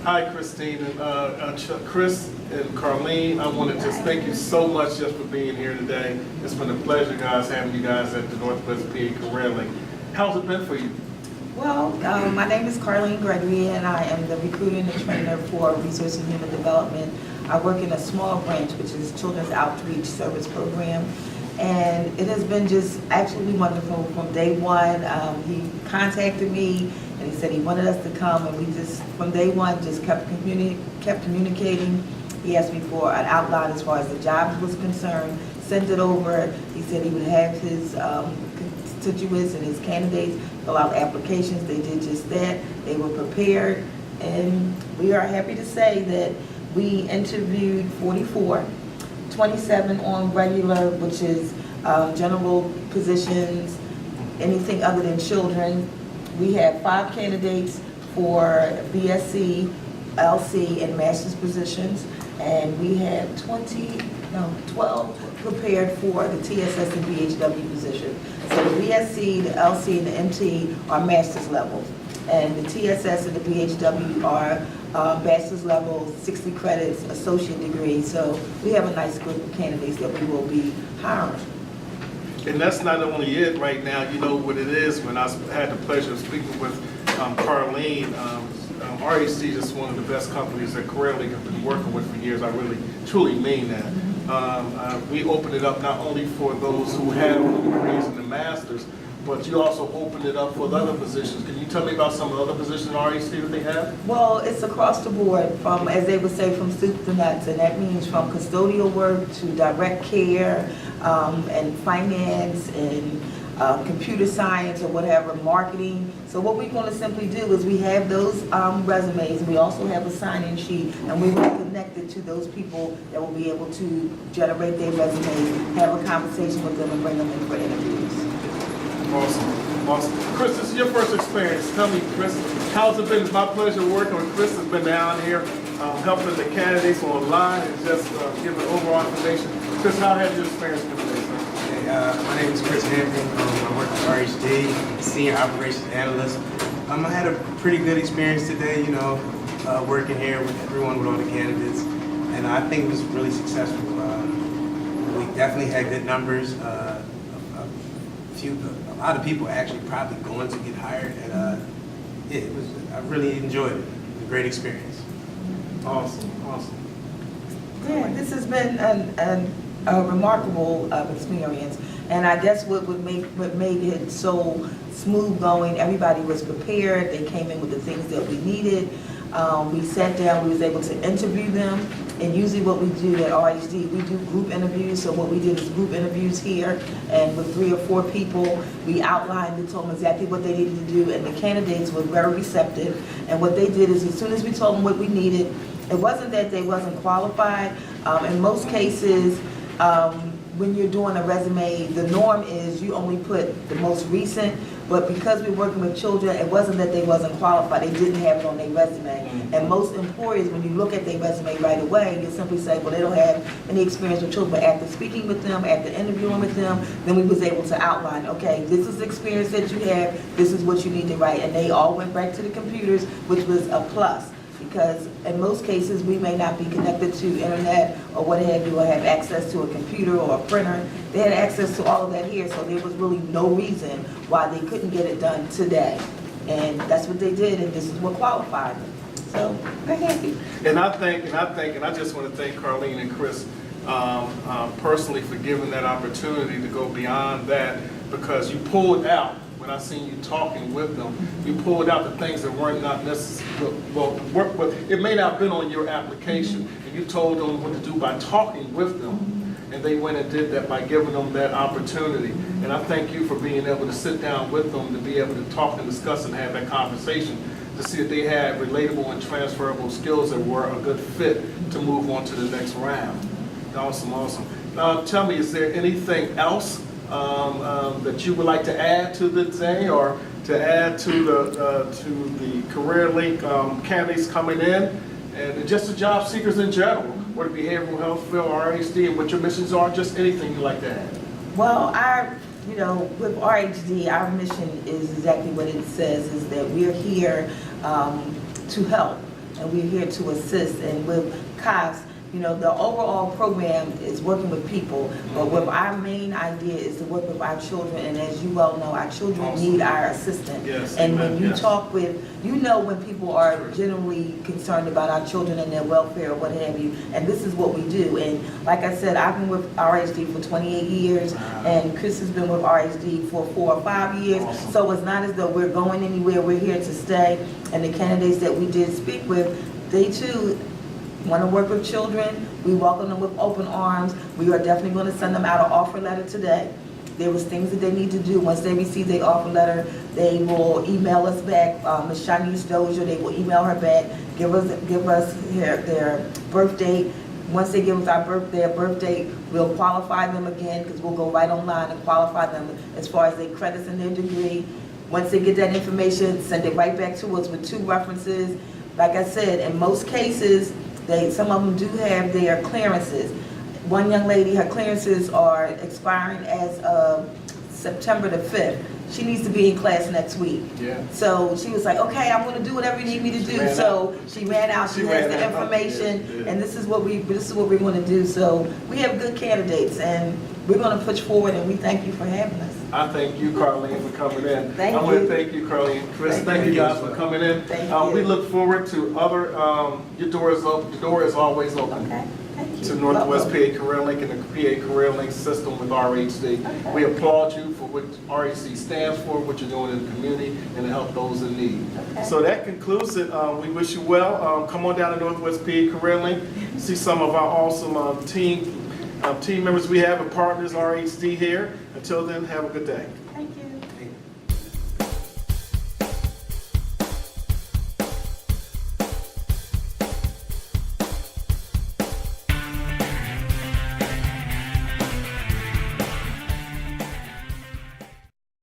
Hi, Christine, and Chris and Carlene. I want to just thank you so much just for being here today. It's been a pleasure, guys, having you guys at the Northwest PA CareerLink. How's it been for you? Well, my name is Carlene Gregory, and I am the recruiter and the trainer for Resource and Human Development. I work in a small branch, which is Children's Outreach Service Program, and it has been just absolutely wonderful from day one. He contacted me, and he said he wanted us to come, and we just, from day one, just kept communicating. He asked me for an outline as far as the job was concerned, sent it over. He said he would have his constituents and his candidates fill out applications. They did just that. They were prepared, and we are happy to say that we interviewed 44, 27 on regular, which is general positions, anything other than children. We have 5 candidates for BSc, LC, and master's positions, and we have 12 prepared for the TSS and BHW position. So the BSc, the LC, and the MT are master's levels, and the TSS and the BHW are bachelor's level, 60 credits, associate degree. So we have a nice group of candidates that we will be hiring. And that's not only it right now. You know what it is. When I had the pleasure of speaking with Carlene, RHD is one of the best companies that CareerLink have been working with for years. I really, truly mean that. We opened it up not only for those who have the degrees and the masters, but you also opened it up for the other positions. Can you tell me about some of the other positions in RHD that they have? Well, it's across the board, from, as they would say, from soup to nuts, and that means from custodial work to direct care, and finance, and computer science, or whatever, marketing. So what we're going to simply do is we have those resumes, and we also have a sign-in sheet, and we will connect it to those people that will be able to generate their resumes, have a conversation with them, and bring them in for interviews. Awesome, awesome. Chris, this is your first experience. Tell me, Chris, how's it been? It's my pleasure working with Chris. Has been down here helping the candidates online and just giving overall information. Chris, how has your experience been today, sir? My name is Chris Hampton. I work at RHD, Senior Operations Analyst. I had a pretty good experience today, you know, working here with everyone, with all the candidates, and I think it was really successful. We definitely had good numbers. A lot of people actually probably going to get hired, and I really enjoyed it. It was a great experience. Awesome, awesome. Yeah, this has been a remarkable experience, and I guess what made it so smooth going, everybody was prepared. They came in with the things that we needed. We sat down, we was able to interview them, and usually what we do at RHD, we do group interviews. So what we did is group interviews here, and with 3 or 4 people, we outlined and told them exactly what they needed to do, and the candidates were very receptive. And what they did is, as soon as we told them what we needed, it wasn't that they wasn't qualified. In most cases, when you're doing a resume, the norm is you only put the most recent, but because we're working with children, it wasn't that they wasn't qualified, they didn't have it on their resume. And most employers, when you look at their resume right away, you simply say, well, they don't have any experience with children. But after speaking with them, after interviewing with them, then we was able to outline, okay, this is the experience that you have, this is what you need to write. And they all went back to the computers, which was a plus. Because in most cases, we may not be connected to internet or what have you, or have access to a computer or a printer. They had access to all of that here, so there was really no reason why they couldn't get it done today. And that's what they did, and this is what qualified them. So we're happy. And I just want to thank Carlene and Chris personally for giving that opportunity to go beyond that, because you pulled out. When I seen you talking with them, you pulled out the things that weren't not necessary. Well, it may not have been on your application, and you told them what to do by talking with them, and they went and did that by giving them that opportunity. And I thank you for being able to sit down with them, to be able to talk and discuss and have that conversation, to see if they had relatable and transferable skills that were a good fit to move on to the next round. Awesome, awesome. Tell me, is there anything else that you would like to add to the day, or to add to the CareerLink candidates coming in, and just the job seekers in general, what behavioral health field, RHD, and what your missions are? Just anything you'd like to add. Well, with RHD, our mission is exactly what it says, is that we're here to help and we're here to assist. And with COPS, you know, the overall program is working with people, but what our main idea is to work with our children, and as you well know, our children Awesome. need our assistance. Yes, And amen, when you yes. talk with, you know when people are genuinely concerned about our children and their welfare or what have you, and this is what we do. And like I said, I've been with RHD for 28 years, and Chris has been with RHD for 4 or 5 years, Awesome. so it's not as though we're going anywhere, we're here to stay. And the candidates that we did speak with, they too want to work with children. We welcome them with open arms. We are definitely going to send them out an offer letter today. There was things that they need to do. Once they receive their offer letter, they will email us back. Ms. Shanice Dozier, they will email her back, give us their birth date. Once they give us their birth date, we'll qualify them again, because we'll go right online and qualify them as far as their credits and their degree. Once they get that information, send it right back to us with 2 references. Like I said, in most cases, some of them do have their clearances. One young lady, her clearances are expiring as of September the 5th. She needs to be in class next week. Yeah. So she was like, okay, I'm gonna do whatever you need me to do. ran So she ran out, she She has ran the out. information, Yeah, yeah. and this is what we're gonna do. So we have good candidates, and we're gonna push forward, and we thank you for having us. I thank you, Carlene, for coming in. Thank I want to you. thank you, Carlene. Chris, Thank thank you you. guys for coming in. Thank We you. look forward to other, your door is open, the door is always open. Okay, thank you. To Northwest Welcome. PA CareerLink and the PA CareerLink system with RHD. Okay. We applaud you for what RHD stands for, what you're doing in the community, and to help those in need. Okay. So that concludes it. We wish you well. Come on down to Northwest PA CareerLink, see some of our awesome team members we have and partners RHD here. Until then, have a good day. Thank you.